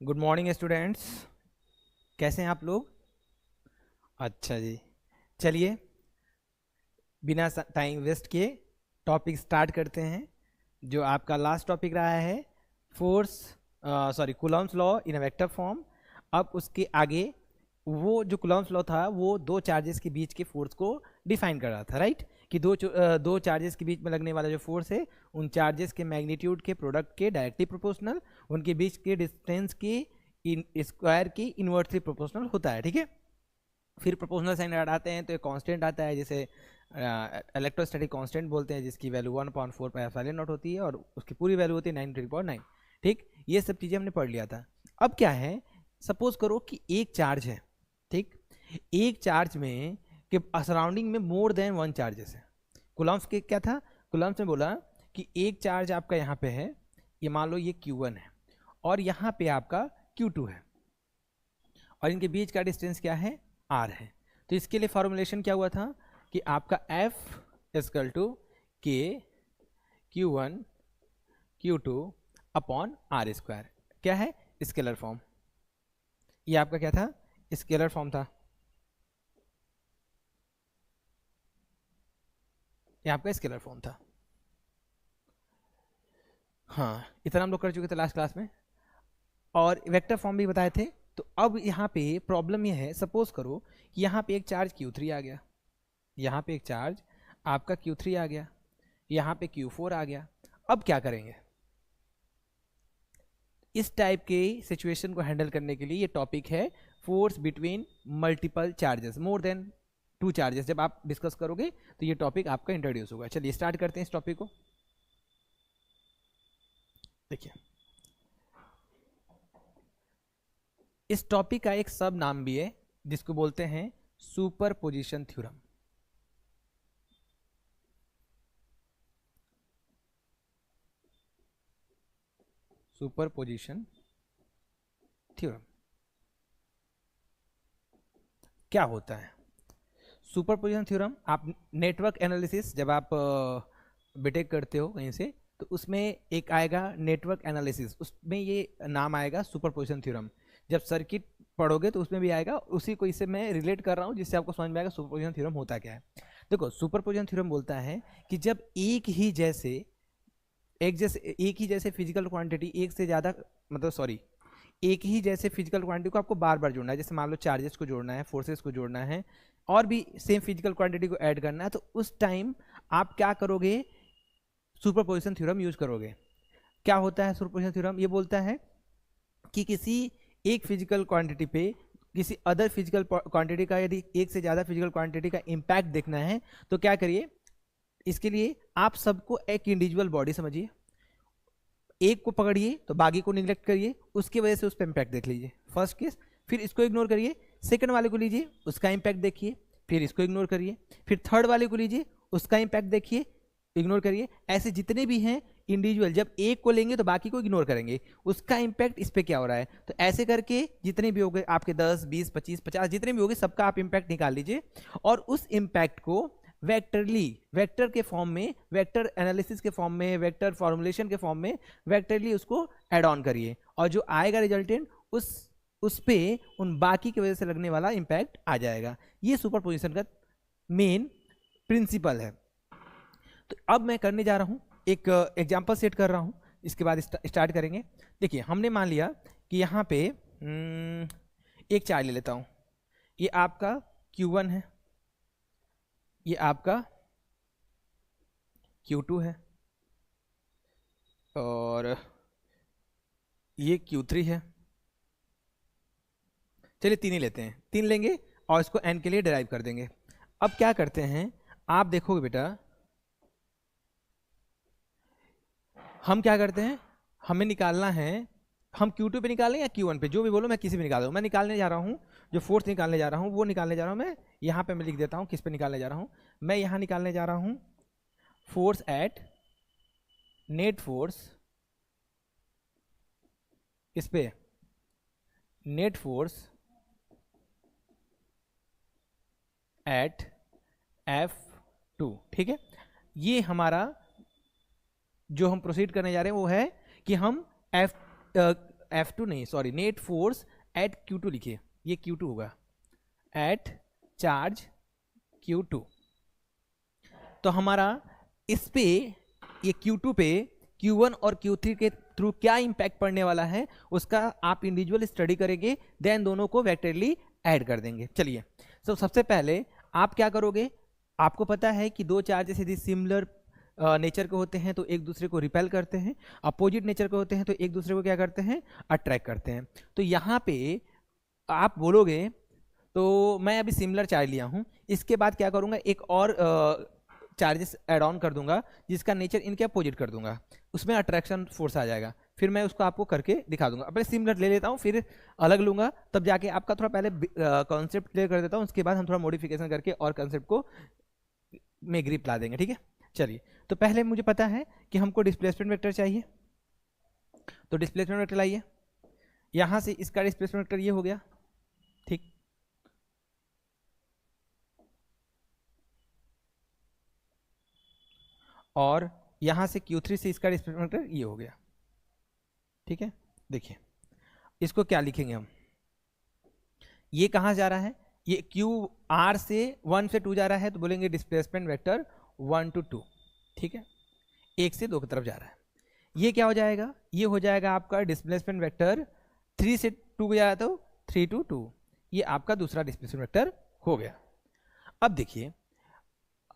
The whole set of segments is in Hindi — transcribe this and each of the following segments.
Good morning students. कैसे हैं आप लोग? अच्छा जी, चलिए बिना टाइम वेस्ट किए टॉपिक स्टार्ट करते हैं। जो आपका लास्ट टॉपिक रहा है force Coulomb's law in a vector form. अब उसके आगे वो जो कूलम्ब्स लॉ था वो दो चार्जेस के बीच के फोर्स को डिफाइन कर रहा था, राइट? कि दो चार्जेस के बीच में लगने वाला जो फोर्स है उन चार्जेस के मैग्नीट्यूड के प्रोडक्ट के डायरेक्टली प्रोपोर्शनल, उनके बीच के डिस्टेंस की स्क्वायर की इन्वर्सली प्रोपोर्शनल होता है, ठीक है। फिर प्रोपोर्शनल साइन आते हैं तो एक कांस्टेंट आता है जिसे इलेक्ट्रोस्टैटिक कांस्टेंट बोलते हैं, जिसकी वैल्यू 1/4 पाई एप्सिलॉन नॉट होती है और उसकी पूरी वैल्यू होती है 9 × 10⁹। ठीक, ये सब चीज़ें हमने पढ़ लिया था। अब क्या है, सपोज करो कि एक चार्ज है, ठीक, एक चार्ज में कि सराउंडिंग में मोर देन वन चार्जेस है। कूलम्ब्स के क्या था, कूलम्ब्स ने बोला कि एक चार्ज आपका यहाँ पे है, ये मान लो ये Q1 है और यहाँ पे आपका Q2 है और इनके बीच का डिस्टेंस क्या है, R है। तो इसके लिए फॉर्मुलेशन क्या हुआ था कि आपका F = K Q1 Q2 upon R²। क्या है, स्केलर फॉर्म। ये आपका क्या था, स्केलर फॉर्म था। ये आपका स्केलर फॉर्म था। हाँ, इतना हम लोग कर चुके थे लास्ट क्लास में और वेक्टर फॉर्म भी बताए थे। तो अब यहाँ पे प्रॉब्लम ये है, सपोज करो कि यहाँ पे एक चार्ज Q3 आ गया, यहाँ पे एक चार्ज आपका Q3 आ गया, यहाँ पे Q4 आ गया। अब क्या करेंगे? इस टाइप के सिचुएशन को हैंडल करने के लिए ये टॉपिक है force between multiple charges, more than two charges. जब आप डिस्कस करोगे तो ये टॉपिक आपका इंट्रोड्यूस होगा। चलिए स्टार्ट करते हैं इस टॉपिक को। देखिए, इस टॉपिक का एक सब नाम भी है जिसको बोलते हैं सुपरपोजिशन थ्योरम। सुपरपोजिशन थ्योरम क्या होता है? सुपरपोजिशन थ्योरम, आप नेटवर्क एनालिसिस जब आप बीटेक करते हो कहीं से, तो उसमें एक आएगा नेटवर्क एनालिसिस, उसमें ये नाम आएगा सुपरपोजिशन थ्योरम। जब सर्किट पढ़ोगे तो उसमें भी आएगा। उसी को इससे मैं रिलेट कर रहा हूँ जिससे आपको समझ में आएगा सुपरपोजिशन थ्योरम होता क्या है। देखो, सुपरपोजिशन थ्योरम बोलता है कि जब एक ही जैसे फिजिकल क्वांटिटी, एक से ज़्यादा, मतलब सॉरी, एक ही जैसे फिजिकल क्वांटिटी को आपको बार बार जोड़ना है। जैसे मान लो चार्जेस को जोड़ना है, फोर्सेस को जोड़ना है और भी सेम फिजिकल क्वांटिटी को ऐड करना है, तो उस टाइम आप क्या करोगे, सुपरपोजिशन थ्योरम यूज करोगे। क्या होता है सुपरपोजिशन थ्योरम? ये बोलता है कि किसी एक फिजिकल क्वांटिटी पे किसी अदर फिजिकल क्वांटिटी का, यदि एक से ज़्यादा फिजिकल क्वांटिटी का इम्पैक्ट देखना है तो क्या करिए, इसके लिए आप सबको एक इंडिविजुअल बॉडी समझिए, एक को पकड़िए तो बाकी को निगलेक्ट करिए, उसकी वजह से उस पर इम्पैक्ट देख लीजिए, फर्स्ट केस। फिर इसको इग्नोर करिए, सेकंड वाले को लीजिए, उसका इम्पैक्ट देखिए, फिर इसको इग्नोर करिए, फिर थर्ड वाले को लीजिए, उसका इम्पैक्ट देखिए, इग्नोर करिए। ऐसे जितने भी हैं इंडिविजुअल, जब एक को लेंगे तो बाकी को इग्नोर करेंगे, उसका इम्पैक्ट इस पर क्या हो रहा है। तो ऐसे करके जितने भी हो गए आपके 10 20 25 50 जितने भी हो गए, सबका आप इम्पैक्ट निकाल लीजिए और उस इम्पैक्ट को वेक्टर के फॉर्म में, वेक्टर एनालिसिस के फॉर्म में, वेक्टर फॉर्मुलेशन के फॉर्म में वेक्टरली उसको ऐड ऑन करिए और जो आएगा रिजल्टेंट उस पे उन बाकी की वजह से लगने वाला इम्पैक्ट आ जाएगा। ये सुपरपोजिशन का मेन प्रिंसिपल है। तो अब मैं करने जा रहा हूँ, एक एग्जांपल सेट कर रहा हूँ, इसके बाद स्टार्ट करेंगे। देखिए, हमने मान लिया कि यहाँ पे एक चार्ज ले लेता हूँ, ये आपका Q1 है, ये आपका Q2 है और ये Q3 है। चलिए तीन ही लेते हैं, तीन लेंगे और इसको n के लिए डिराइव कर देंगे। अब क्या करते हैं, आप देखोगे बेटा, हम क्या करते हैं, हमें निकालना है, हम Q2 पे निकालें या Q1 पे, जो भी बोलो, मैं किसी पे निकाल रहा हूँ। मैं निकालने जा रहा हूँ, जो फोर्स निकालने जा रहा हूँ वो निकालने जा रहा हूँ मैं। यहाँ पे मैं लिख देता हूँ किस पे निकालने जा रहा हूँ। मैं यहाँ निकालने जा रहा हूँ फोर्स एट नेट फोर्स, इस पे नेट फोर्स एट F2, ठीक है। ये हमारा जो हम प्रोसीड करने जा रहे हैं वो है कि हम F2 नहीं, sorry, net force at Q2 लिखिए, ये Q2 होगा, एट चार्ज Q2। तो हमारा इस पे, ये Q2 पे Q1 और Q3 के थ्रू क्या इंपैक्ट पड़ने वाला है उसका आप इंडिविजुअल स्टडी करेंगे, देन दोनों को वेक्टरली ऐड कर देंगे। चलिए, तो सबसे पहले आप क्या करोगे, आपको पता है कि दो चार्जेस यदि सिमिलर नेचर के होते हैं तो एक दूसरे को रिपेल करते हैं, अपोजिट नेचर के होते हैं तो एक दूसरे को क्या करते हैं, अट्रैक्ट करते हैं। तो यहाँ पे आप बोलोगे, तो मैं अभी सिमिलर चार्ज लिया हूँ, इसके बाद क्या करूँगा, एक और चार्जेस ऐड ऑन कर दूंगा जिसका नेचर इनके अपोजिट कर दूंगा, उसमें अट्रैक्शन फोर्स आ जाएगा। फिर मैं उसको आपको करके दिखा दूंगा। पहले सिमिलर ले लेता हूँ, फिर अलग लूंगा, तब जाके आपका थोड़ा पहले कॉन्सेप्ट क्लियर कर देता हूँ, उसके बाद हम थोड़ा मॉडिफिकेशन करके और कॉन्सेप्ट को में ग्रिप ला देंगे, ठीक है। चलिए, तो पहले मुझे पता है कि हमको डिस्प्लेसमेंट वेक्टर चाहिए, तो डिस्प्लेसमेंट वेक्टर लाइए, यहां से इसका डिस्प्लेसमेंट वेक्टर ये हो गया, ठीक। और यहां से Q3 से इसका डिस्प्लेसमेंट वेक्टर ये हो गया, ठीक है। देखिए, इसको क्या लिखेंगे हम, ये कहां जा रहा है, ये QR से 1 से 2 जा रहा है, तो बोलेंगे डिस्प्लेसमेंट वेक्टर 1 to 2, ठीक है, 1 से 2 की तरफ जा रहा है। ये क्या हो जाएगा, ये हो जाएगा आपका डिस्प्लेसमेंट वेक्टर 3 से 2 को जा रहा है तो 3 to 2, ये आपका दूसरा डिस्प्लेसमेंट वेक्टर हो गया। अब देखिए,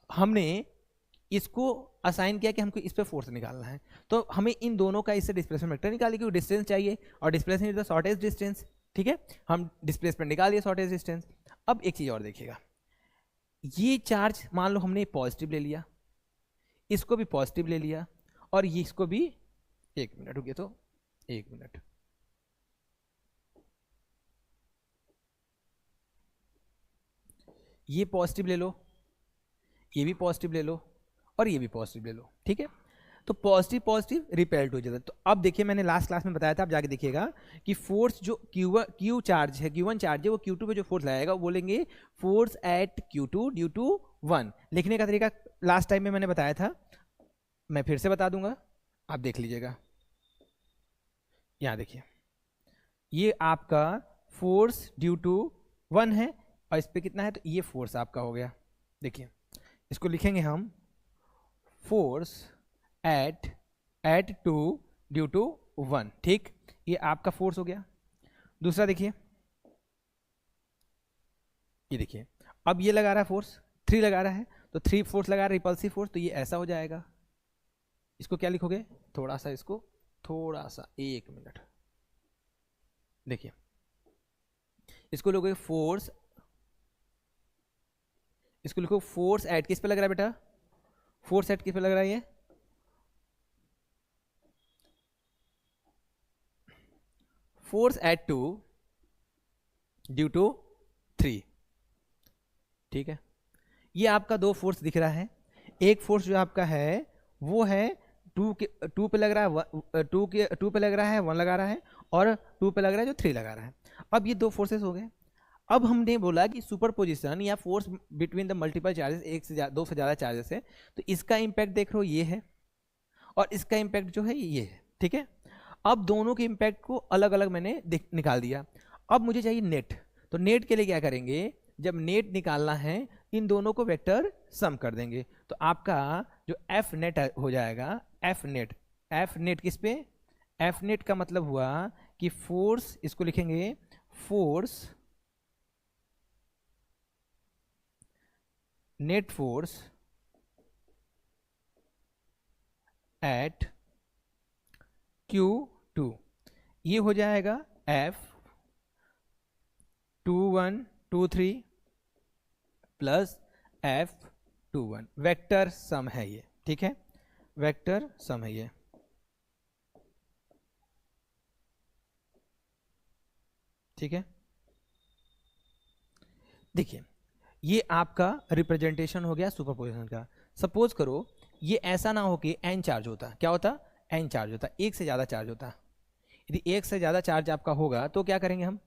हमने इसको असाइन किया कि हमको इस पे फोर्स निकालना है, तो हमें इन दोनों का इससे डिस्प्लेसमेंट वेक्टर निकालिए, क्योंकि डिस्टेंस चाहिए और displacement is the shortest distance, ठीक है। हम डिस्प्लेसमेंट निकालिए शॉर्टेस्ट डिस्टेंस। अब एक चीज और देखिएगा, ये चार्ज मान लो हमने पॉजिटिव ले लिया, इसको भी पॉजिटिव ले लिया, और ये इसको भी, एक मिनट रुकिए, तो एक मिनट, ये पॉजिटिव ले लो, ये भी पॉजिटिव ले लो, और ये भी पॉजिटिव ले लो, ठीक है। तो पॉजिटिव पॉजिटिव रिपेल्ड हो जाता है। तो अब देखिए, मैंने लास्ट क्लास में बताया था, आप जाके देखिएगा कि फोर्स जो Q चार्ज है, Q1 चार्ज है, वो Q2 पे जो फोर्स लगाएगा वो बोलेंगे force at Q2 due to 1। लिखने का तरीका लास्ट टाइम में मैंने बताया था, मैं फिर से बता दूंगा, आप देख लीजिएगा। यहाँ देखिए, ये आपका फोर्स ड्यू टू 1 है, और इस पर कितना है, तो ये फोर्स आपका हो गया। देखिए, इसको लिखेंगे हम फोर्स एट 2 ड्यू टू 1, ठीक, ये आपका फोर्स हो गया। दूसरा देखिए, ये देखिए, अब ये लगा रहा है फोर्स, 3 लगा रहा है, तो 3 फोर्स लगा रहा है, रिपल्सिव फोर्स, तो ये ऐसा हो जाएगा। इसको क्या लिखोगे, थोड़ा सा इसको, थोड़ा सा, एक मिनट, देखिए, इसको लोगे फोर्स, इसको लिखो फोर्स एट किस पे लग रहा है बेटा, फोर्स एट किस पे लग रहा है, ये फोर्स एट 2 ड्यू टू 3, ठीक है। ये आपका 2 फोर्स दिख रहा है, एक फोर्स जो आपका है वो है 2 पे लग रहा है, 2 पे लग रहा है, 1 लगा रहा है, और 2 पे लग रहा है जो 3 लगा रहा है। अब ये 2 फोर्सेस हो गए। अब हमने बोला कि सुपरपोजिशन या force between the multiple charges, 2 से ज़्यादा चार्जेस है, तो इसका इंपैक्ट देख लो ये है, और इसका इंपैक्ट जो है ये है, ठीक है। अब दोनों के इंपैक्ट को अलग अलग मैंने निकाल दिया। अब मुझे चाहिए नेट, तो नेट के लिए क्या करेंगे, जब नेट निकालना है इन दोनों को वेक्टर सम कर देंगे, तो आपका जो एफ नेट हो जाएगा, एफ नेट किस पे, एफ नेट का मतलब हुआ कि फोर्स, इसको लिखेंगे force, net force at Q2, ये हो जाएगा F2123 plus F21, vector sum है ये, ठीक है, वेक्टर सम है ये, ठीक है। देखिए, ये आपका रिप्रेजेंटेशन हो गया सुपरपोजिशन का। सपोज करो ये ऐसा ना हो कि n चार्ज होता, क्या होता, n चार्ज होता, एक से ज़्यादा चार्ज होता। यदि एक से ज़्यादा चार्ज आपका होगा तो क्या करेंगे हम,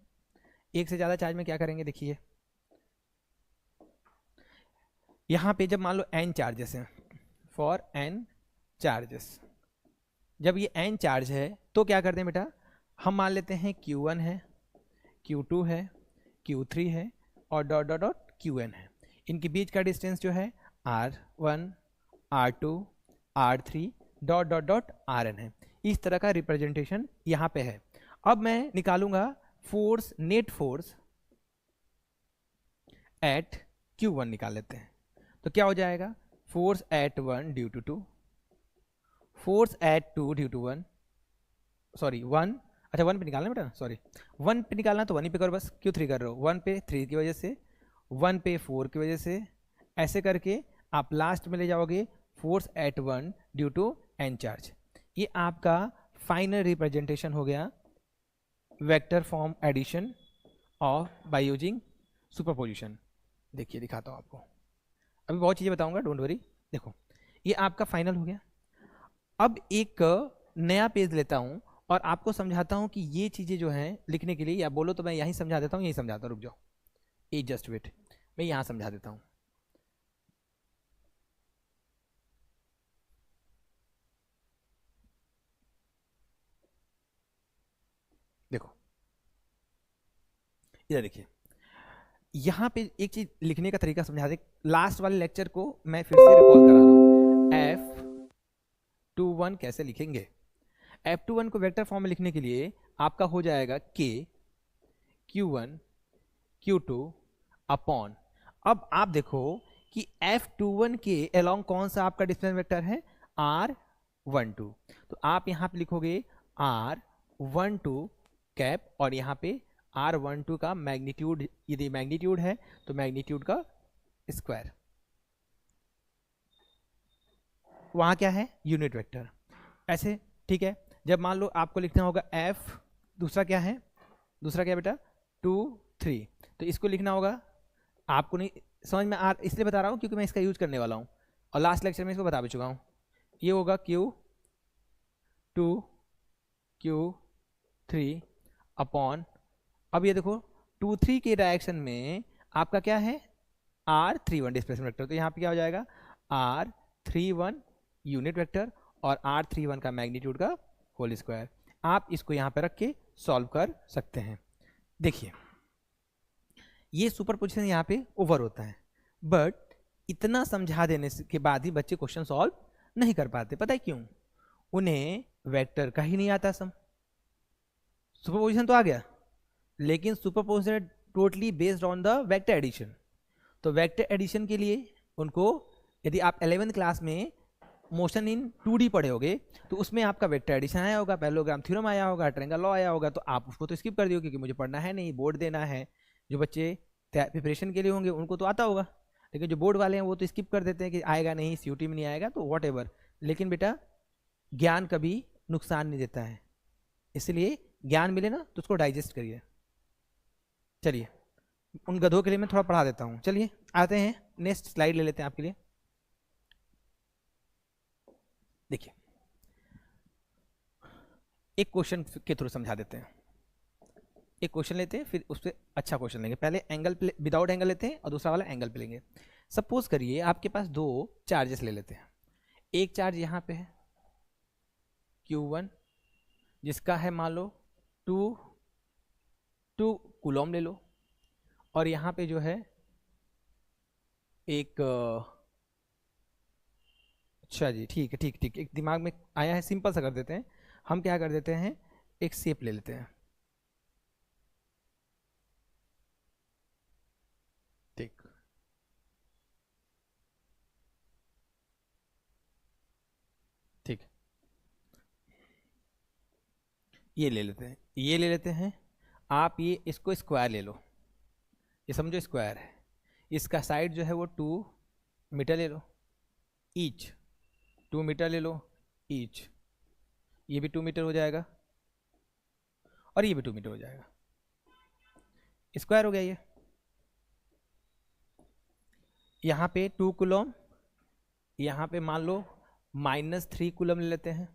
एक से ज़्यादा चार्ज में क्या करेंगे, देखिए यहाँ पे जब मान लो n चार्जेस हैं, फॉर n चार्जेस, जब ये n चार्ज है तो क्या करते हैं बेटा, हम मान लेते हैं Q1 है, Q2 है, Q3 है और डॉट डॉट डॉट Qn है। इनके बीच का डिस्टेंस जो है R1, R2, R3 dot dot dot Rn है। इस तरह का रिप्रेजेंटेशन यहाँ पे है। अब मैं निकालूंगा force, net force at Q1 निकाल लेते हैं। तो क्या हो जाएगा, force at 1 due to 2, force at 2 due to 1, sorry 1, अच्छा 1 पे निकालना बेटा, सॉरी 1 पे निकालना तो 1 ही पे करो बस, क्यों 3 कर रहे हो, 1 पे 3 की वजह से, 1 पे 4 की वजह से, ऐसे करके आप लास्ट में ले जाओगे force at 1 due to N charge. ये आपका फाइनल रिप्रेजेंटेशन हो गया वेक्टर फॉर्म एडिशन और बाय यूजिंग सुपरपोजिशन। देखिए दिखाता हूँ आपको, अभी बहुत चीज़ें बताऊंगा, डोंट वरी। देखो ये आपका फाइनल हो गया। अब एक नया पेज लेता हूँ और आपको समझाता हूँ कि ये चीज़ें जो हैं लिखने के लिए, या बोलो तो मैं यहीं समझा देता हूँ, यहीं समझाता हूँ, रुक जाओ, ये जस्ट वेट, मैं यहाँ समझा देता हूँ। देखो इधर देखिए, यहाँ पे एक चीज लिखने का तरीका समझा दे, लास्ट वाले लेक्चर को मैं फिर से रिकॉल करा रहा हूँ। F21 कैसे लिखेंगे, F21 को वेक्टर फॉर्म में लिखने के लिए आपका हो जाएगा K Q1 Q2 अपॉन, अब आप देखो कि F21 के अलोंग कौन सा आपका डिस्प्लेसमेंट वेक्टर है, R12, तो आप यहाँ पे लिखोगे R12 कैप और यहाँ पे R12 का मैग्नीट्यूड, यदि मैग्नीट्यूड है तो मैग्नीट्यूड का स्क्वायर, वहाँ क्या है यूनिट वेक्टर, ऐसे ठीक है। जब मान लो आपको लिखना होगा F, दूसरा क्या है, दूसरा क्या बेटा 2 3, तो इसको लिखना होगा, आपको नहीं समझ में आ, इसलिए बता रहा हूँ क्योंकि मैं इसका यूज करने वाला हूँ और लास्ट लेक्चर में इसको बता भी चुका हूँ। ये होगा Q2 Q3 अपॉन, अब ये देखो 2 3 के डायरेक्शन में आपका क्या है R31 डिस्प्लेसमेंट वेक्टर, तो यहाँ पे क्या हो जाएगा R31 यूनिट वेक्टर और R31 का मैग्नीट्यूड का होल स्क्वायर। आप इसको यहाँ पे रख के सॉल्व कर सकते हैं। देखिए ये सुपरपोजिशन यहाँ पे ओवर होता है, बट इतना समझा देने के बाद ही बच्चे क्वेश्चन सॉल्व नहीं कर पाते, पता है क्यों, उन्हें वेक्टर का ही नहीं आता सम। सुपरपोजिशन तो आ गया लेकिन superposition totally based on the vector addition, तो वेक्टर एडिशन के लिए उनको, यदि आप 11th क्लास में मोशन इन 2D पढ़े होगे तो उसमें आपका वेक्टर एडिशन आया होगा, पैरेललोग्राम थ्योरम आया होगा, ट्रायंगल लॉ आया होगा, तो आप उसको तो स्किप कर दियो क्योंकि मुझे पढ़ना है नहीं, बोर्ड देना है। जो बच्चे प्रिपरेशन के लिए होंगे उनको तो आता होगा, लेकिन जो बोर्ड वाले हैं वो तो स्किप कर देते हैं कि आएगा नहीं, CUT में नहीं आएगा तो वॉट एवर। लेकिन बेटा ज्ञान कभी नुकसान नहीं देता है, इसलिए ज्ञान मिले ना तो उसको डाइजेस्ट करिए। चलिए उन गधों के लिए मैं थोड़ा पढ़ा देता हूँ। चलिए आते हैं, नेक्स्ट स्लाइड ले लेते हैं आपके लिए। देखिए एक क्वेश्चन के थ्रू समझा देते हैं, एक क्वेश्चन लेते हैं फिर उस पर अच्छा क्वेश्चन लेंगे, पहले एंगल विदाउट एंगल लेते हैं और दूसरा वाला एंगल पे लेंगे। सपोज करिए आपके पास दो चार्जेस ले लेते हैं, एक चार्ज यहाँ पे है Q1 जिसका है मान लो 2 कूलम ले लो, और यहाँ पे जो है एक अच्छा जी ठीक है, ठीक ठीक, एक दिमाग में आया है, सिंपल सा कर देते हैं, हम क्या कर देते हैं एक शेप ले लेते हैं, ठीक ठीक, ये ले लेते हैं, ये ले लेते हैं। आप ये इसको स्क्वायर ले लो, ये समझो स्क्वायर है, इसका साइड जो है वो 2 मीटर ले लो ईच, 2 मीटर ले लो ईच, ये भी 2 मीटर हो जाएगा और ये भी 2 मीटर हो जाएगा, स्क्वायर हो गया ये। यहाँ पे 2 कूलम, यहाँ पे मान लो -3 कूलम ले लेते हैं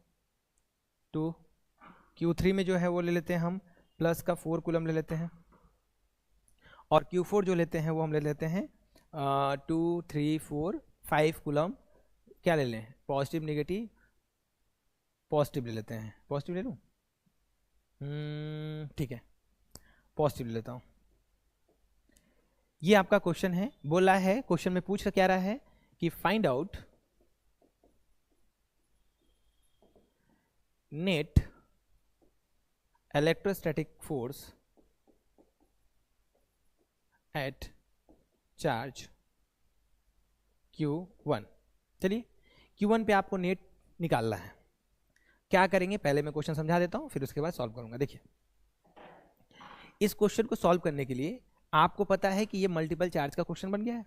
2, Q3 में जो है वो ले लेते हैं हम प्लस का 4 कूलम ले लेते हैं, और Q4 जो लेते हैं वो हम ले लेते हैं 2 3 4 5 कूलम, क्या ले लें पॉजिटिव नेगेटिव, पॉजिटिव ले लेते हैं, पॉजिटिव ले लूँ, ठीक है, पॉजिटिव लेता हूँ। ये आपका क्वेश्चन है, बोला है क्वेश्चन में पूछ क्या रहा है कि find out net electrostatic force at charge Q1। चलिए Q1 पे आपको नेट निकालना है। क्या करेंगे, पहले मैं क्वेश्चन समझा देता हूं, फिर उसके बाद सॉल्व करूंगा। देखिए, इस क्वेश्चन को सॉल्व करने के लिए आपको पता है कि ये मल्टीपल चार्ज का क्वेश्चन बन गया है।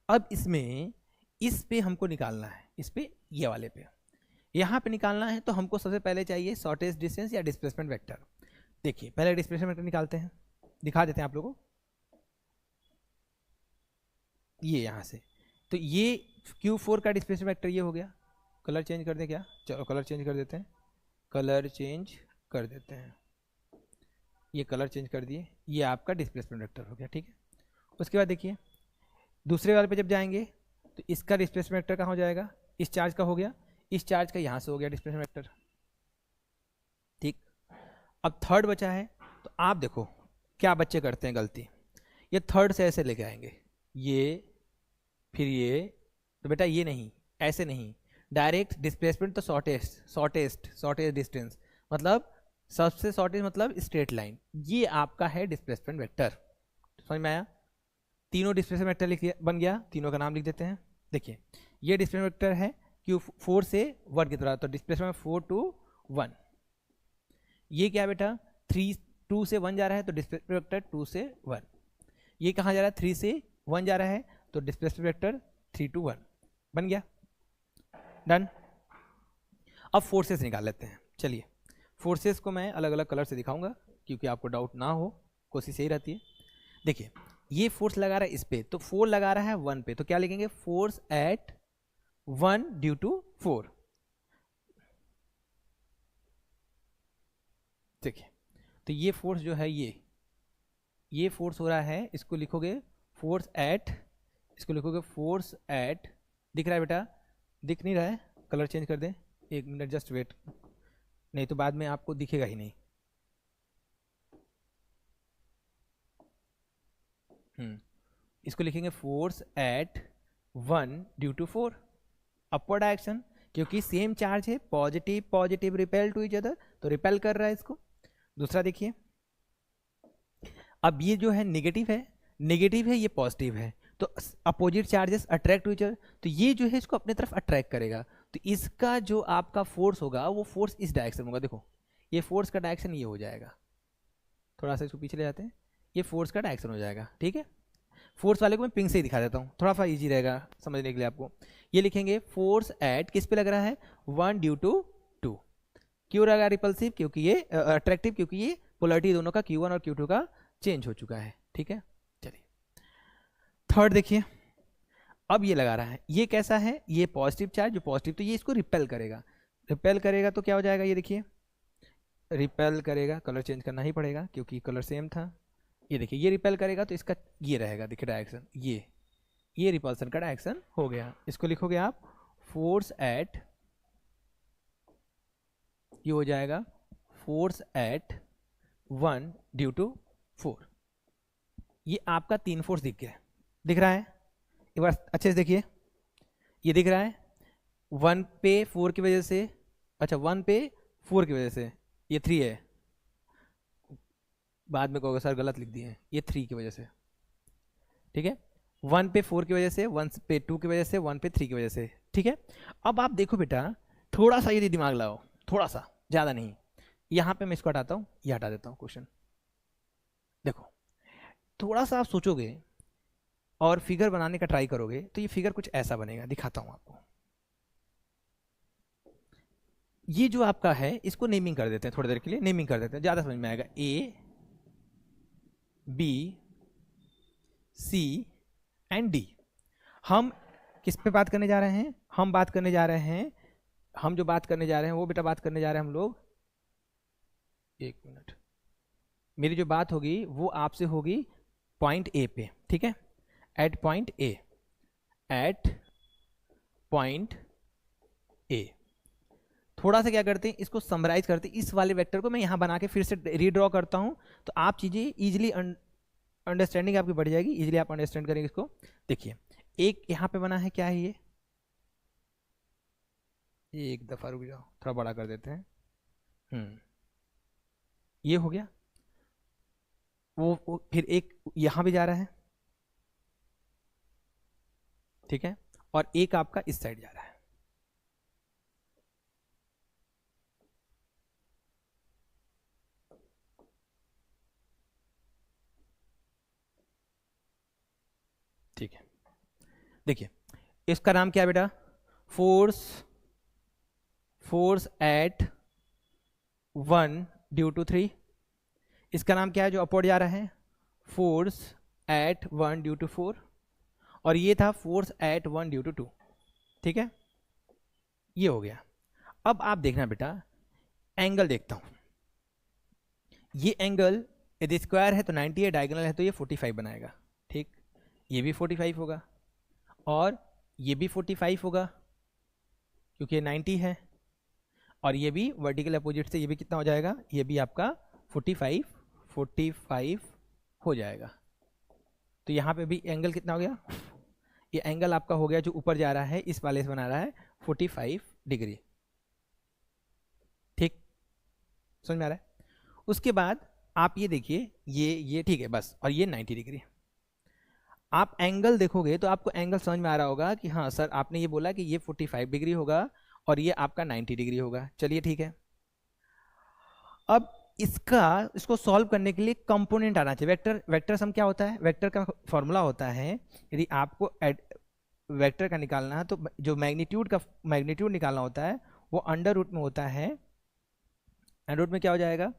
अब इसमें इस पे हमको निकालना है, इस पे, ये वाले पे, यहाँ पे निकालना है। तो हमको सबसे पहले चाहिए शॉर्टेस्ट डिस्टेंस या डिस्प्लेसमेंट वेक्टर। देखिए, पहले डिस्प्लेसमेंट वेक्टर निकालते हैं, दिखा देते हैं आप लोगों को। ये यहाँ से, तो ये Q4 का डिस्प्लेसमेंट वेक्टर ये हो गया। कलर चेंज कर दें क्या? चलो कलर चेंज कर देते हैं, कलर चेंज कर देते हैं, ये कलर चेंज कर दिए, ये आपका डिस्प्लेसमेंट वेक्टर हो गया। ठीक है, उसके बाद देखिए दूसरे वाले पे जब जाएंगे तो इसका डिस्प्लेसमेंट वेक्टर कहाँ हो जाएगा, इस चार्ज का हो गया, इस चार्ज का यहाँ से हो गया डिस्प्लेसमेंट वेक्टर। ठीक, अब थर्ड बचा है। तो आप देखो क्या बच्चे करते हैं गलती, ये थर्ड से ऐसे लेके आएंगे, ये फिर ये, तो बेटा ये नहीं, ऐसे नहीं, डायरेक्ट डिस्प्लेसमेंट तो शॉर्टेस्ट डिस्टेंस, मतलब सबसे शॉर्टेस्ट, मतलब स्ट्रेट लाइन, ये आपका है डिस्प्लेसमेंट वेक्टर। समझ में आया? तीनों डिस्प्लेसमेंट वेक्टर लिख बन गया, तीनों का नाम लिख देते हैं। देखिए, ये डिस्प्लेसमेंट वेक्टर है Q4 से 1 की तरह, तो डिस्प्लेसमेंट 4 to 1। ये क्या बेटा, 2 से 1 जा रहा है, तो डिस्प्लेसमेंट वेक्टर 2 से 1। ये कहाँ जा रहा है, 3 से 1 जा रहा है, तो डिस्प्लेसमेंट वेक्टर 3 to 1 बन गया। डन। अब फोर्सेस निकाल लेते हैं। चलिए, फोर्सेस को मैं अलग अलग कलर से दिखाऊंगा क्योंकि आपको डाउट ना हो, कोशिश यही रहती है। देखिए, ये फोर्स लगा रहा है इस पे, तो 4 लगा रहा है 1 पे, तो क्या लिखेंगे, फोर्स एट 1 ड्यू टू 4। देखिए, तो ये फोर्स जो है, ये फोर्स हो रहा है, इसको लिखोगे फोर्स एट, इसको लिखोगे फोर्स एट, दिख रहा है बेटा? दिख नहीं रहा है? कलर चेंज कर दें, 1 मिनट जस्ट वेट, नहीं तो बाद में आपको दिखेगा ही नहीं। इसको लिखेंगे force at 1 due to 4, upward direction, क्योंकि सेम चार्ज है, positive positive repel to each other, तो रिपेल कर रहा है इसको। दूसरा देखिए, अब ये जो है नेगेटिव है, ये पॉजिटिव है, तो opposite charges attract to each other, तो ये जो है इसको अपने तरफ अट्रैक्ट करेगा, तो इसका जो आपका फोर्स होगा वो फोर्स इस डायरेक्शन होगा। देखो, ये फोर्स का डायरेक्शन ये हो जाएगा, थोड़ा सा इसको पीछे ले जाते हैं, ये फोर्स का डायरेक्शन हो जाएगा। ठीक है, फोर्स वाले को मैं पिंक से ही दिखा देता हूँ, थोड़ा सा इजी रहेगा समझने के लिए आपको। ये लिखेंगे फोर्स एट, किस पे लग रहा है, 1 ड्यू टू 2। क्यों लगा रिपल्सिव, क्योंकि ये अट्रैक्टिव, क्योंकि ये पोलरिटी दोनों का Q1 और Q2 का चेंज हो चुका है। ठीक है, चलिए थर्ड देखिए, अब ये लगा रहा है, ये कैसा है, ये पॉजिटिव चार्ज, जो पॉजिटिव, तो ये इसको रिपेल करेगा, तो क्या हो जाएगा, ये देखिए रिपेल करेगा, कलर चेंज करना ही पड़ेगा क्योंकि कलर सेम था। ये देखिए, ये रिपेल करेगा तो इसका ये रहेगा, देखिए डायरेक्शन, ये रिपल्सन का डायरेक्शन हो गया। इसको लिखोगे आप फोर्स एट, ये हो जाएगा फोर्स एट 1 ड्यू टू 4। ये आपका 3 फोर्स दिख रहा है, एक बार अच्छे से देखिए, ये दिख रहा है 1 पे 4 की वजह से, अच्छा 1 पे 4 की वजह से ये 3 है, बाद में कहोगे सर गलत लिख दिए, ये 3 की वजह से। ठीक है, 1 पे 4 की वजह से, 1 पे 2 की वजह से, 1 पे 3 की वजह से। ठीक है, अब आप देखो बेटा, थोड़ा सा यदि दिमाग लाओ, थोड़ा सा, ज़्यादा नहीं, यहाँ पे मैं इसको हटाता हूँ, ये हटा देता हूँ क्वेश्चन। देखो, थोड़ा सा आप सोचोगे और फिगर बनाने का ट्राई करोगे तो ये फिगर कुछ ऐसा बनेगा, दिखाता हूँ आपको। ये जो आपका है, इसको नेमिंग कर देते हैं, थोड़ी देर के लिए नेमिंग कर देते हैं, ज़्यादा समझ में आएगा। A, B, C and D। हम किस पे बात करने जा रहे हैं, हम बात करने जा रहे हैं, हम जो बात करने जा रहे हैं वो बेटा बात करने जा रहे हैं हम लोग, 1 मिनट, मेरी जो बात होगी वो आपसे होगी पॉइंट A पे। ठीक है, एट पॉइंट A, थोड़ा सा क्या करते हैं, इसको समराइज करते हैं। इस वाले वेक्टर को मैं यहाँ बना के फिर से रीड्रॉ करता हूँ, तो आप चीज़ें इजीली अंडरस्टैंडिंग आपकी बढ़ जाएगी, इजीली आप अंडरस्टैंड करेंगे इसको। देखिए एक यहाँ पे बना है, क्या है ये एक दफ़ा रुक जाओ, थोड़ा बड़ा कर देते हैं। ये हो गया। वो फिर एक यहाँ भी जा रहा है, ठीक है, और एक आपका इस साइड जा रहा है। ठीक है, देखिए इसका नाम क्या है बेटा, force force at 1 due to 3। इसका नाम क्या है जो अपवर्ड जा रहा है, फोर्स एट 1 ड्यू टू 4। और ये था फोर्स एट 1 ड्यू टू 2। ठीक है, ये हो गया। अब आप देखना बेटा, एंगल देखता हूं, ये एंगल यदि स्क्वायर है तो 90 है, डायगोनल है तो ये 45 बनाएगा। ठीक, ये भी 45 होगा और ये भी 45 होगा क्योंकि ये 90 है, और ये भी वर्टिकल अपोजिट से ये भी कितना हो जाएगा, ये भी आपका 45 हो जाएगा। तो यहाँ पे भी एंगल कितना हो गया, ये एंगल आपका हो गया जो ऊपर जा रहा है, इस वाले से बना रहा है 45 डिग्री। ठीक, समझ में आ रहा है। उसके बाद आप ये देखिए, ये ठीक है बस, और ये 90 डिग्री। आप एंगल देखोगे तो आपको एंगल समझ में आ रहा होगा कि हाँ सर आपने ये बोला कि ये 45 डिग्री होगा और ये आपका 90 डिग्री होगा। चलिए ठीक है, अब इसको सॉल्व करने के लिए कंपोनेंट आना चाहिए। वेक्टर सम क्या होता है, वेक्टर का फॉर्मूला होता है, यदि आपको वेक्टर का निकालना है तो जो मैग्नीट्यूड निकालना होता है वो अंडर रूट में होता है। अंडर रूट में क्या हो जाएगा,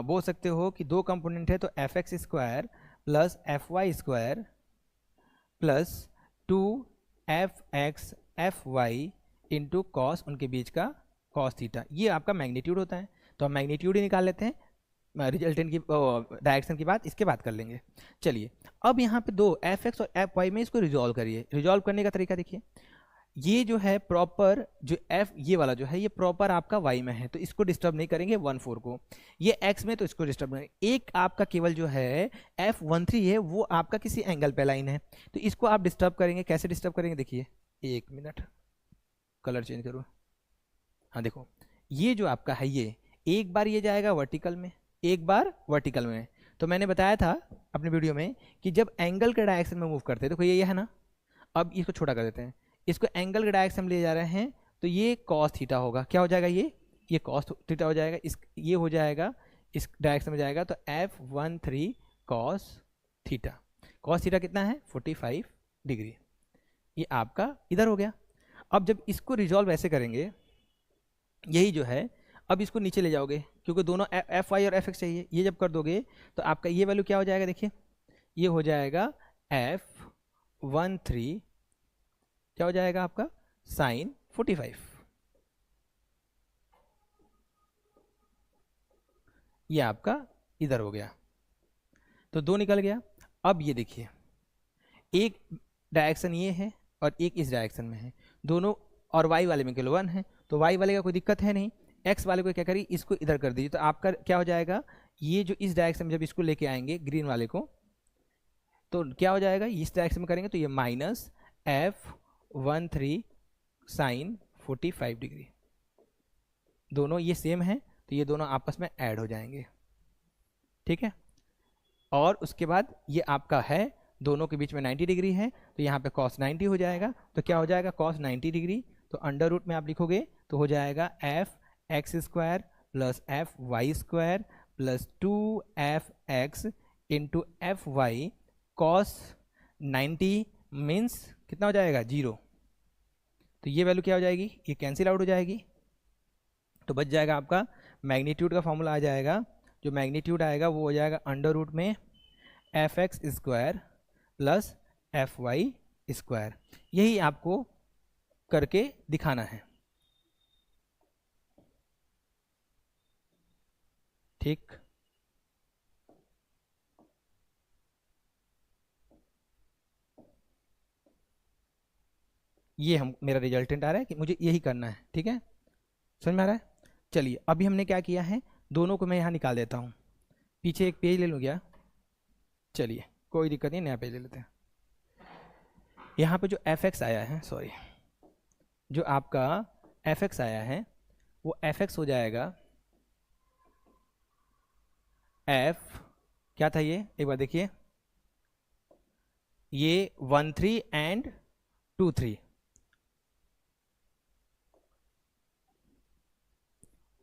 बोल सकते हो कि दो कंपोनेंट है तो f x square plus f y square plus 2 fx fy into cos, उनके बीच का कॉस थीटा, ये आपका मैग्नीट्यूड होता है। तो हम मैग्नीट्यूड ही निकाल लेते हैं, रिजल्टेंट की डायरेक्शन की बात इसके बाद कर लेंगे। चलिए अब यहाँ पे दो एफ एक्स और एफ वाई में इसको रिजॉल्व करिए। रिजॉल्व करने का तरीका देखिए, ये जो है प्रॉपर जो एफ ये वाला जो है ये प्रॉपर आपका वाई में है तो इसको डिस्टर्ब नहीं करेंगे 1 4 को, ये एक्स में तो इसको डिस्टर्ब नहीं। एक आपका केवल जो है F13 है वो आपका किसी एंगल पे लाइन है तो इसको आप डिस्टर्ब करेंगे। कैसे डिस्टर्ब करेंगे, देखिए 1 मिनट, कलर चेंज करो। हाँ देखो, ये जो आपका है ये एक बार ये जाएगा वर्टिकल में, एक बार वर्टिकल में। तो मैंने बताया था अपने वीडियो में कि जब एंगल के डायरेक्शन में मूव करते हैं, देखो ये है ना, अब इसको छोटा कर देते हैं, इसको एंगल के डायरेक्शन में ले जा रहे हैं तो ये कॉस थीटा होगा। क्या हो जाएगा, ये कॉस थीटा हो जाएगा, ये हो जाएगा इस डायरेक्शन में जाएगा तो F13 cos theta. Cos theta कितना है 45 डिग्री, ये आपका इधर हो गया। अब जब इसको रिजॉल्व ऐसे करेंगे, यही जो है अब इसको नीचे ले जाओगे क्योंकि दोनों एफ वाई और एफ एक्स चाहिए, ये जब कर दोगे तो आपका ये वैल्यू क्या हो जाएगा, देखिए ये हो जाएगा F13 क्या हो जाएगा आपका साइन 45, ये आपका इधर हो गया, तो दो निकल गया। अब ये देखिए एक डायरेक्शन ये है और एक इस डायरेक्शन में है दोनों, और y वाले में केवल 1 है तो y वाले का कोई दिक्कत है नहीं। x वाले को क्या करिए, इसको इधर कर दीजिए तो आपका क्या हो जाएगा, ये जो इस डायरेक्शन में जब इसको लेके आएंगे ग्रीन वाले को तो क्या हो जाएगा, इस डायरेक्शन में करेंगे तो ये माइनस F13 साइन 45 डिग्री, दोनों ये सेम है तो ये दोनों आपस में ऐड हो जाएंगे। ठीक है, और उसके बाद ये आपका है दोनों के बीच में 90 डिग्री है तो यहाँ पे cos 90 हो जाएगा। तो क्या हो जाएगा cos 90 डिग्री, तो अंडर रूट में आप लिखोगे तो हो जाएगा f x square plus f y square plus 2fx into f y cos 90 means कितना हो जाएगा 0, तो ये वैल्यू क्या हो जाएगी, ये कैंसिल आउट हो जाएगी तो बच जाएगा आपका मैग्नीट्यूड का फॉर्मूला आ जाएगा। जो मैग्नीट्यूड आएगा वो हो जाएगा अंडर रूट में f x square plus f y square. यही आपको करके दिखाना है। ठीक, ये हम मेरा रिजल्टेंट आ रहा है कि मुझे यही करना है। ठीक है, समझ में आ रहा है? चलिए अभी हमने क्या किया है, दोनों को मैं यहाँ निकाल देता हूँ, पीछे एक पेज ले लूँ क्या? चलिए कोई दिक्कत नहीं, नया पेज ले लेते हैं। यहाँ पे जो एफ एक्स आया है, सॉरी, जो आपका एफ एक्स आया है वो एफ एक्स हो जाएगा एफ, क्या था ये एक बार देखिए, ये 1 3 एंड 2 3,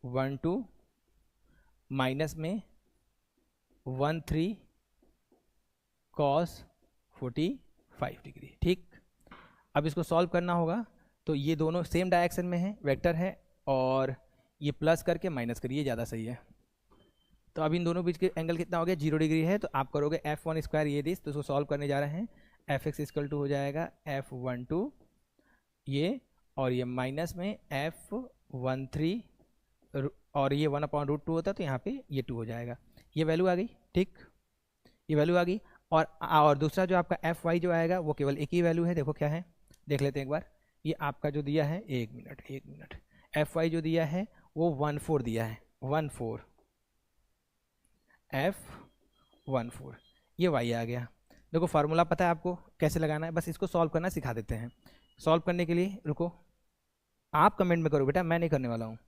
1 2 माइनस में 1 3 कॉस 45 डिग्री। ठीक, अब इसको सॉल्व करना होगा, तो ये दोनों सेम डायरेक्शन में है, वेक्टर है, और ये प्लस करके माइनस करिए, ज़्यादा सही है। तो अब इन दोनों बीच के एंगल कितना हो गया, 0 डिग्री है, तो आप करोगे f1 स्क्वायर ये दिस, तो इसको सॉल्व करने जा रहे हैं, एफ एक्स इक्वल टू हो जाएगा f12 ये, और ये माइनस में f13, और ये 1/√2 होता है, तो यहाँ पे ये 2 हो जाएगा, ये वैल्यू आ गई। ठीक, ये वैल्यू आ गई, और दूसरा जो आपका एफ वाई जो आएगा वो केवल एक ही वैल्यू है, देखो क्या है, देख लेते हैं एक बार। ये आपका जो दिया है, एक मिनट, एफ वाई जो दिया है वो 1 4 दिया है, 1 4 f14, ये y आ गया। देखो फार्मूला पता है आपको कैसे लगाना है, बस इसको सॉल्व करना सिखा देते हैं। सॉल्व करने के लिए रुको, आप कमेंट में करो बेटा, मैं नहीं करने वाला हूँ,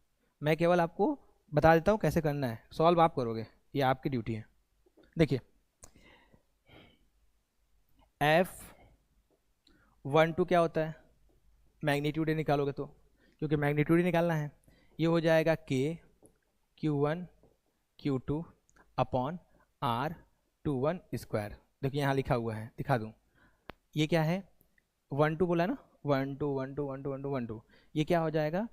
मैं केवल आपको बता देता हूँ कैसे करना है, सॉल्व आप करोगे, ये आपकी ड्यूटी है। देखिए f12 क्या होता है, मैग्नीट्यूड ही निकालोगे तो, क्योंकि मैग्नीट्यूड ही निकालना है, ये हो जाएगा k q1 q2 upon r21 square. देखिए यहाँ लिखा हुआ है, दिखा दूँ, ये क्या है, 1 2 बोला ना, 1 2 1 2 1 2 1 2 1 2, ये क्या हो जाएगा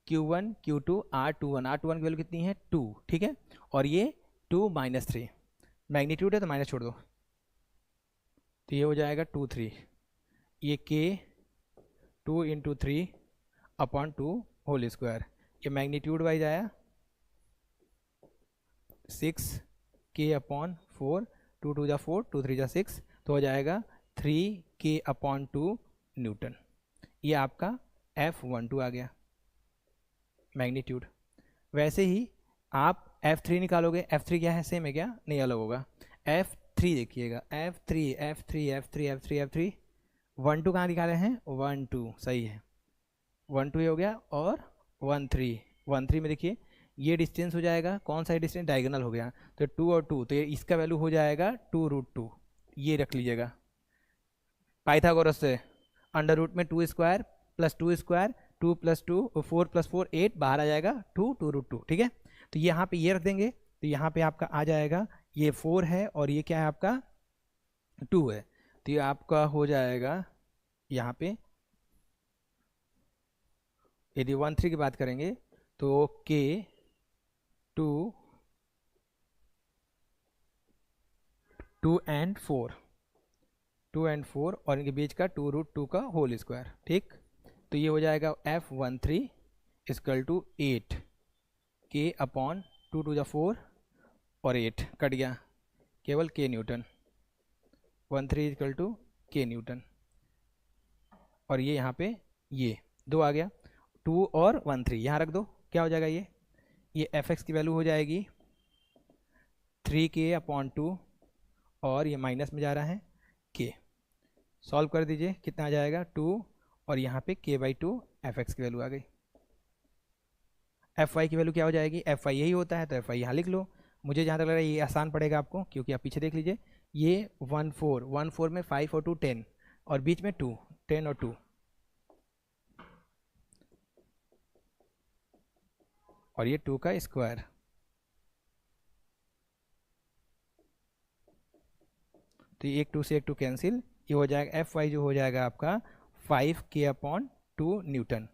q1 q2 r21 की वैल्यू कितनी है 2, ठीक है, और ये 2 -3, मैग्नीट्यूड है तो माइनस छोड़ दो, तो ये हो जाएगा 2 3, ये k 2 × 3 अपॉन 2 होल स्क्वायर, ये मैग्नीट्यूड वाइज आया 6 k अपॉन 4, 2 2 4, 2 3 6, तो हो जाएगा 3 k अपॉन 2 न्यूटन। ये आपका f12 आ गया मैग्नीट्यूड। वैसे ही आप f3 निकालोगे, f3 क्या है, सेम है क्या, नहीं अलग होगा, f3 देखिएगा, f3 f3 f3 f3 f3, 1 2 कहाँ निकाले हैं, 1 2 सही है, 1 2 ये हो गया, और 1 3, 1 3 में देखिए ये डिस्टेंस हो जाएगा, कौन सा डिस्टेंस, डायगोनल हो गया, तो 2 और 2, तो ये इसका वैल्यू हो जाएगा 2√2, ये रख लीजिएगा पाइथागोरस से, अंडर रूट में 2 स्क्वायर प्लस 2 स्क्वायर, 2 + 2 4 + 4 8, बाहर आ जाएगा 2 2√2, ठीक है। तो यहाँ पे ये रख देंगे, तो यहाँ पे आपका आ जाएगा, ये 4 है और ये क्या है आपका 2 है, तो ये आपका हो जाएगा यहाँ पे, यदि 1 3 की बात करेंगे तो k 2 एंड 4, 2 एंड 4 और इनके बीच का 2√2 का होल स्क्वायर, ठीक, तो ये हो जाएगा f13 = 8 k अपॉन 2 2 4 और 8 कट गया, केवल k न्यूटन, 13 = k न्यूटन, और ये यहाँ पे ये 2 आ गया, 2 और 1 3 यहाँ रख दो, क्या हो जाएगा ये f(x) की वैल्यू हो जाएगी 3k अपॉन 2, और ये माइनस में जा रहा है k, सॉल्व कर दीजिए, कितना आ जाएगा 2, और यहाँ पे k/2 f(x) की वैल्यू आ गई। fy की वैल्यू क्या हो जाएगी, fy यही होता है, तो fy यहाँ लिख लो, मुझे जहाँ तक लग रहा है ये आसान पड़ेगा आपको, क्योंकि आप पीछे देख लीजिए, ये 1 4 में 5 और 2 10, और बीच में 2 10 और 2, और ये 2 का स्क्वायर, तो ये एक 2 से एक 2 कैंसिल, ये हो जाएगा fy जो हो जाएगा आपका 5k अपॉन 2 न्यूटन।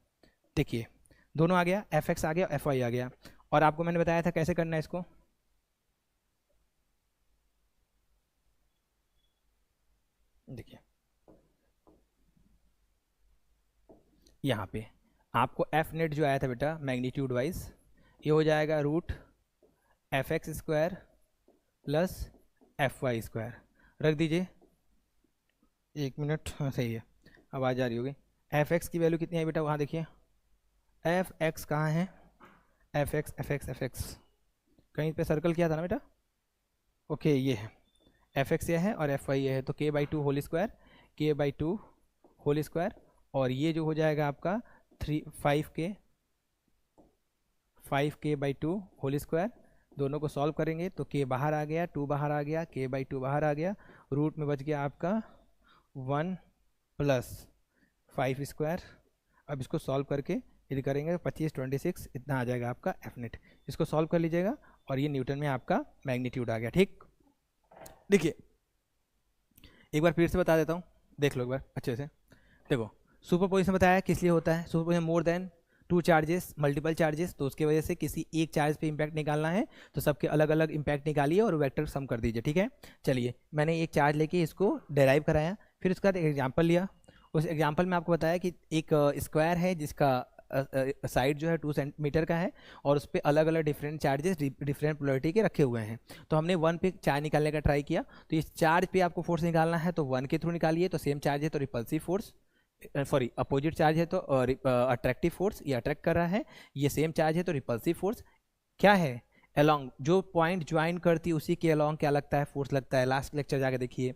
देखिए दोनों आ गया, f(x) आ गया, fy आ गया, और आपको मैंने बताया था कैसे करना है इसको, देखिए यहाँ पे आपको f नेट जो आया था बेटा मैग्नीट्यूड वाइज, ये हो जाएगा √f(x) स्क्वायर प्लस fy² रख दीजिए, एक मिनट, हाँ सही है, आवाज़ आ रही होगी। f(x) की वैल्यू कितनी है बेटा, वहाँ देखिए f(x) कहाँ है, एफ एक्स कहीं पे सर्कल किया था ना बेटा, ओके ये है एफ एक्स ये है और एफ वाई ये है, तो के बाई टू होल स्क्वायर, के बाई टू होल स्क्वायर, और ये जो हो जाएगा आपका 5k by two whole square, दोनों को सॉल्व करेंगे तो k बाहर आ गया, 2 बाहर आ गया, k बाई टू बाहर आ गया, रूट में बच गया आपका 1 प्लस 5 स्क्वायर। अब इसको सॉल्व करके यदि करेंगे 25 26 इतना आ जाएगा आपका एफ नेट। इसको सॉल्व कर लीजिएगा और ये न्यूटन में आपका मैग्नीट्यूड आ गया। ठीक, देखिए एक बार फिर से बता देता हूँ, देख लो एक बार अच्छे से। देखो सुपरपोजिशन बताया किस लिए होता है, superposition more than two charges multiple charges, तो उसके वजह से किसी एक चार्ज पे इम्पैक्ट निकालना है तो सबके अलग अलग इम्पैक्ट निकालिए और वेक्टर सम कर दीजिए। ठीक है, चलिए मैंने एक चार्ज लेके इसको डेराइव कराया, फिर उसका एक एग्जाम्पल लिया। उस एग्जाम्पल में आपको बताया कि एक स्क्वायर है जिसका साइड जो है 2 सेंटीमीटर का है और उस पर अलग अलग डिफरेंट चार्जेस डिफरेंट पोलरिटी के रखे हुए हैं। तो हमने 1 पे चार्ज निकालने का ट्राई किया, तो इस चार्ज पे आपको फोर्स निकालना है तो 1 के थ्रू निकालिए, तो सेम चार्ज है तो repulsive force, sorry opposite charge है तो अट्रैक्टिव फोर्स, ये अट्रैक्ट कर रहा है, ये सेम चार्ज है तो रिपल्सिव फोर्स क्या है, अलोंग जो पॉइंट ज्वाइन करती है उसी के अलोंग क्या लगता है, फोर्स लगता है। लास्ट लेक्चर जाके देखिए।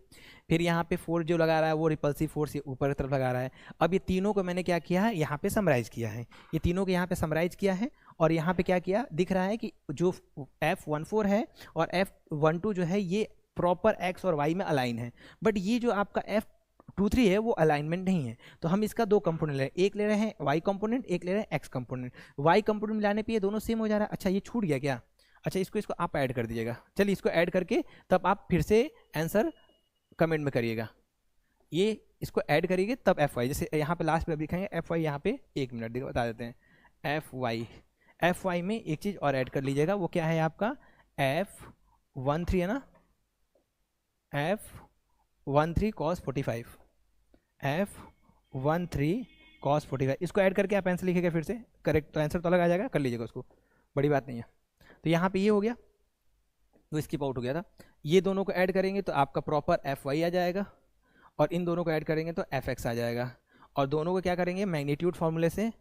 फिर यहाँ पे फोर्स जो लगा रहा है वो रिपल्सिव फोर्स ऊपर की तरफ लगा रहा है। अब ये तीनों को मैंने क्या किया है, यहाँ पे समराइज किया है, ये तीनों को यहाँ पे समराइज किया है और यहाँ पे क्या किया दिख रहा है कि जो F14 है और F12 जो है ये प्रॉपर एक्स और वाई में अलाइन है, बट ये जो आपका F23 है वो अलाइनमेंट नहीं है। तो हम इसका दो कंपोनेंट ले रहे हैं, एक ले रहे हैं वाई कंपोनेंट, एक ले रहे हैं एक्स कंपोनेंट। वाई कंपोनेंट मिलाने पे ये दोनों सेम हो जा रहा है। अच्छा ये छूट गया क्या, अच्छा इसको आप ऐड कर दीजिएगा। चलिए इसको ऐड करके तब आप फिर से आंसर कमेंट में करिएगा, ये इसको ऐड करिएगा तब एफ वाई, जैसे यहाँ पे लास्ट में लिखेंगे एफ वाई, यहाँ पे 1 मिनट देखो बता देते हैं। एफ वाई में एक चीज़ और ऐड कर लीजिएगा, वो क्या है आपका F13 है ना, F13 cos 45, F13 cos 45, इसको ऐड करके आप आंसर लिखिएगा फिर से करेक्ट, तो आंसर तो अलग आ जाएगा, कर लीजिएगा उसको, बड़ी बात नहीं है। तो यहाँ पे ये हो गया, वो स्किप आउट हो गया था। ये दोनों को ऐड करेंगे तो आपका प्रॉपर एफ वाई आ जाएगा और इन दोनों को ऐड करेंगे तो एफ एक्स आ जाएगा। और दोनों को क्या करेंगे मैग्नीट्यूड फार्मूले से,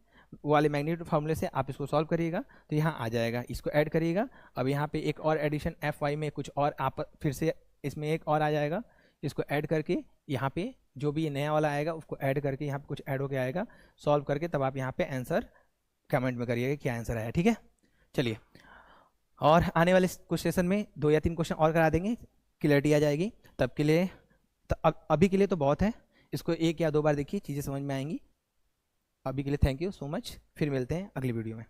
वाले मैग्नीट्यूड फार्मूले से आप इसको सॉल्व करिएगा तो यहाँ आ जाएगा, इसको ऐड करिएगा। अब यहाँ पे एक और एडिशन एफ वाई में कुछ और आप फिर से इसमें एक और आ जाएगा, इसको ऐड करके यहाँ पे जो भी ये नया वाला आएगा उसको ऐड करके यहाँ पे कुछ ऐड होके आएगा, सॉल्व करके तब आप यहाँ पे आंसर कमेंट में करिएगा क्या आंसर आया। ठीक है, चलिए और आने वाले कुछ सेशन में 2 या 3 क्वेश्चन और करा देंगे, क्लियरिटी आ जाएगी। तब के लिए अभी के लिए तो बहुत है, इसको 1 या 2 बार देखिए, चीज़ें समझ में आएंगी। अभी के लिए थैंक यू सो मच, फिर मिलते हैं अगली वीडियो में।